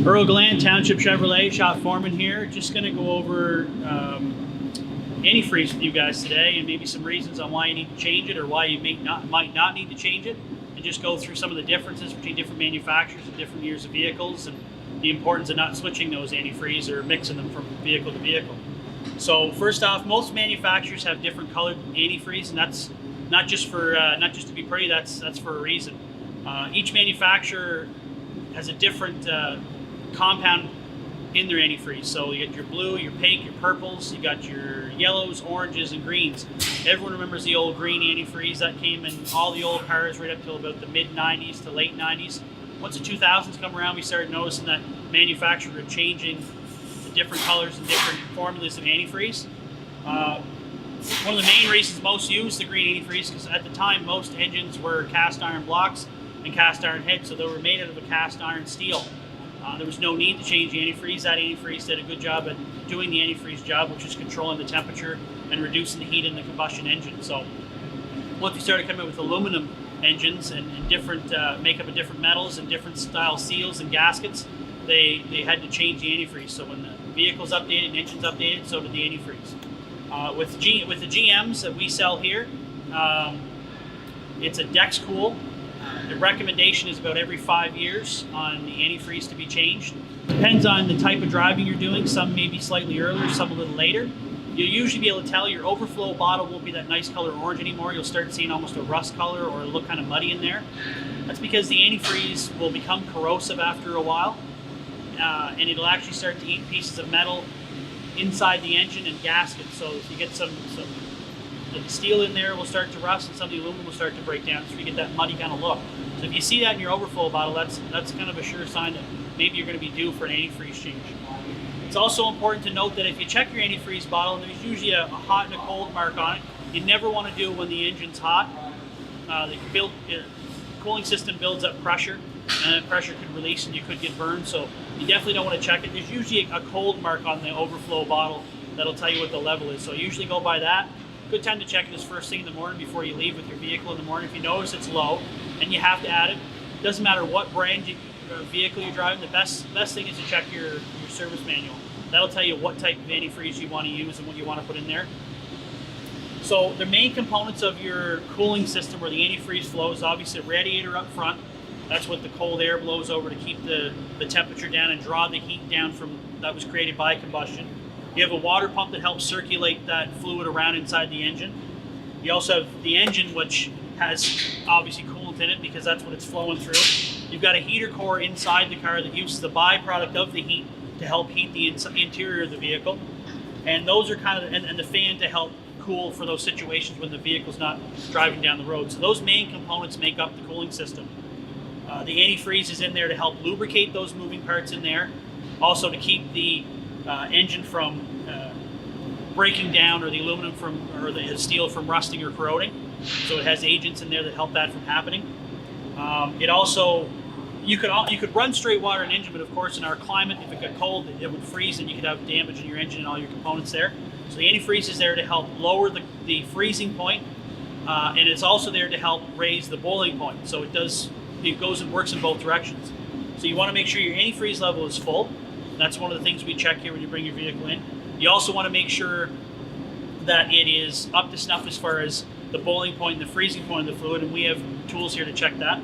Earl Gland, Township Chevrolet, shop foreman here. Just going to go over antifreeze with you guys today, and maybe some reasons on why you need to change it or why you might not need to change it, and just go through some of the differences between different manufacturers and different years of vehicles, and the importance of not switching those antifreeze or mixing them from vehicle to vehicle. So first off, most manufacturers have different colored antifreeze, and that's not just to be pretty. That's for a reason. Each manufacturer has a different compound in their antifreeze. So you got your blue, your pink, your purples, you got your yellows, oranges, and greens. Everyone remembers the old green antifreeze that came in all the old cars right up till about the mid 90s to late 90s. Once the 2000s come around, we started noticing that manufacturers were changing the different colors and different formulas of antifreeze. One of the main reasons most used the green antifreeze because at the time most engines were cast iron blocks and cast iron heads, so they were made out of a cast iron steel. There was no need to change the antifreeze. That antifreeze did a good job at doing the antifreeze job, which is controlling the temperature and reducing the heat in the combustion engine. So once we started coming up with aluminum engines and different makeup of different metals and different style seals and gaskets, they had to change the antifreeze. So when the vehicle's updated and engine's updated, so did the antifreeze. With the GMs that we sell here, it's a Dex Cool. The recommendation is about every 5 years on the antifreeze to be changed. Depends on the type of driving you're doing. Some may be slightly earlier, some a little later. You'll usually be able to tell your overflow bottle won't be that nice color orange anymore. You'll start seeing almost a rust color or look kind of muddy in there. That's because the antifreeze will become corrosive after a while, and it'll actually start to eat pieces of metal inside the engine and gaskets. So if you get some the steel in there will start to rust, and some of the aluminum will start to break down, so you get that muddy kind of look. So if you see that in your overflow bottle, that's kind of a sure sign that maybe you're going to be due for an antifreeze change. It's also important to note that if you check your antifreeze bottle, and there's usually a hot and a cold mark on it, you never want to do it when the engine's hot. The cooling system builds up pressure, and that pressure could release and you could get burned, so you definitely don't want to check it. There's usually a cold mark on the overflow bottle that'll tell you what the level is, so usually go by that. Good time to check it is first thing in the morning before you leave with your vehicle in the morning. If you notice it's low and you have to add it, doesn't matter what brand vehicle you're driving, the best thing is to check your service manual. That'll tell you what type of antifreeze you want to use and what you want to put in there. So the main components of your cooling system where the antifreeze flows, obviously the radiator up front. That's what the cold air blows over to keep the temperature down and draw the heat down that was created by combustion. You have a water pump that helps circulate that fluid around inside the engine. You also have the engine, which has obviously coolant in it because that's what it's flowing through. You've got a heater core inside the car that uses the byproduct of the heat to help heat the interior of the vehicle. And those are and the fan to help cool for those situations when the vehicle's not driving down the road. So those main components make up the cooling system. The antifreeze is in there to help lubricate those moving parts in there. Also to keep the engine from breaking down, or the aluminum or the steel from rusting or corroding. So it has agents in there that help that from happening. It also, you could run straight water in an engine, but of course in our climate, if it got cold, it would freeze and you could have damage in your engine and all your components there. So the antifreeze is there to help lower the freezing point, and it's also there to help raise the boiling point. So it goes and works in both directions. So you want to make sure your antifreeze level is full. That's one of the things we check here when you bring your vehicle in. You also want to make sure that it is up to snuff as far as the boiling point and the freezing point of the fluid, and we have tools here to check that.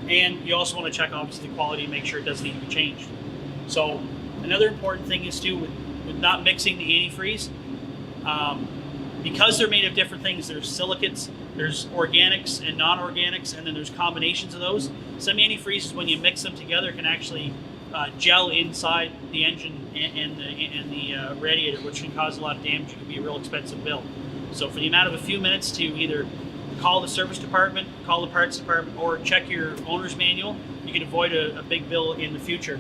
And you also want to check obviously the quality and make sure it doesn't need to be changed. So another important thing is too, with not mixing the antifreeze, because they're made of different things. There's silicates, there's organics and non-organics, and then there's combinations of those. Some antifreezes, when you mix them together, can actually gel inside the engine and the radiator, which can cause a lot of damage. It can be a real expensive bill. So for the amount of a few minutes to either call the service department, call the parts department, or check your owner's manual, you can avoid a big bill in the future.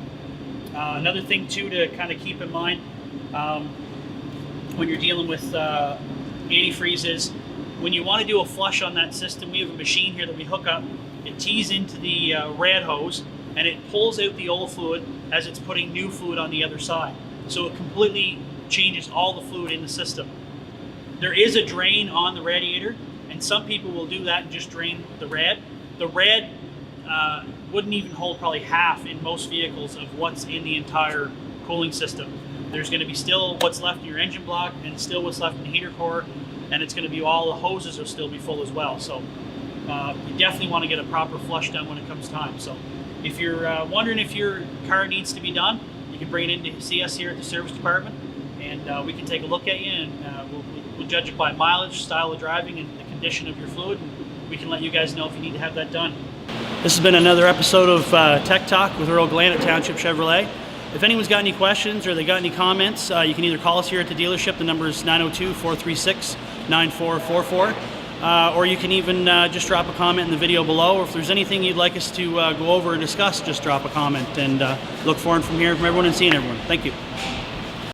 Another thing too to kind of keep in mind when you're dealing with antifreeze is when you want to do a flush on that system, we have a machine here that we hook up. It tees into the rad hose, and it pulls out the old fluid as it's putting new fluid on the other side. So it completely changes all the fluid in the system. There is a drain on the radiator, and some people will do that and just drain the rad. The rad wouldn't even hold probably half in most vehicles of what's in the entire cooling system. There's going to be still what's left in your engine block and still what's left in the heater core, and it's going to be all the hoses will still be full as well. So you definitely want to get a proper flush done when it comes time. So if you're wondering if your car needs to be done, you can bring it in to see us here at the service department, and we can take a look at you, and we'll judge it by mileage, style of driving, and the condition of your fluid, and we can let you guys know if you need to have that done. This has been another episode of Tech Talk with Earl Glenn at Township Chevrolet. If anyone's got any questions or they got any comments, you can either call us here at the dealership. The number is 902-436-9444. Or you can even just drop a comment in the video below. Or if there's anything you'd like us to go over or discuss, just drop a comment. And look forward from hearing from everyone and seeing everyone. Thank you.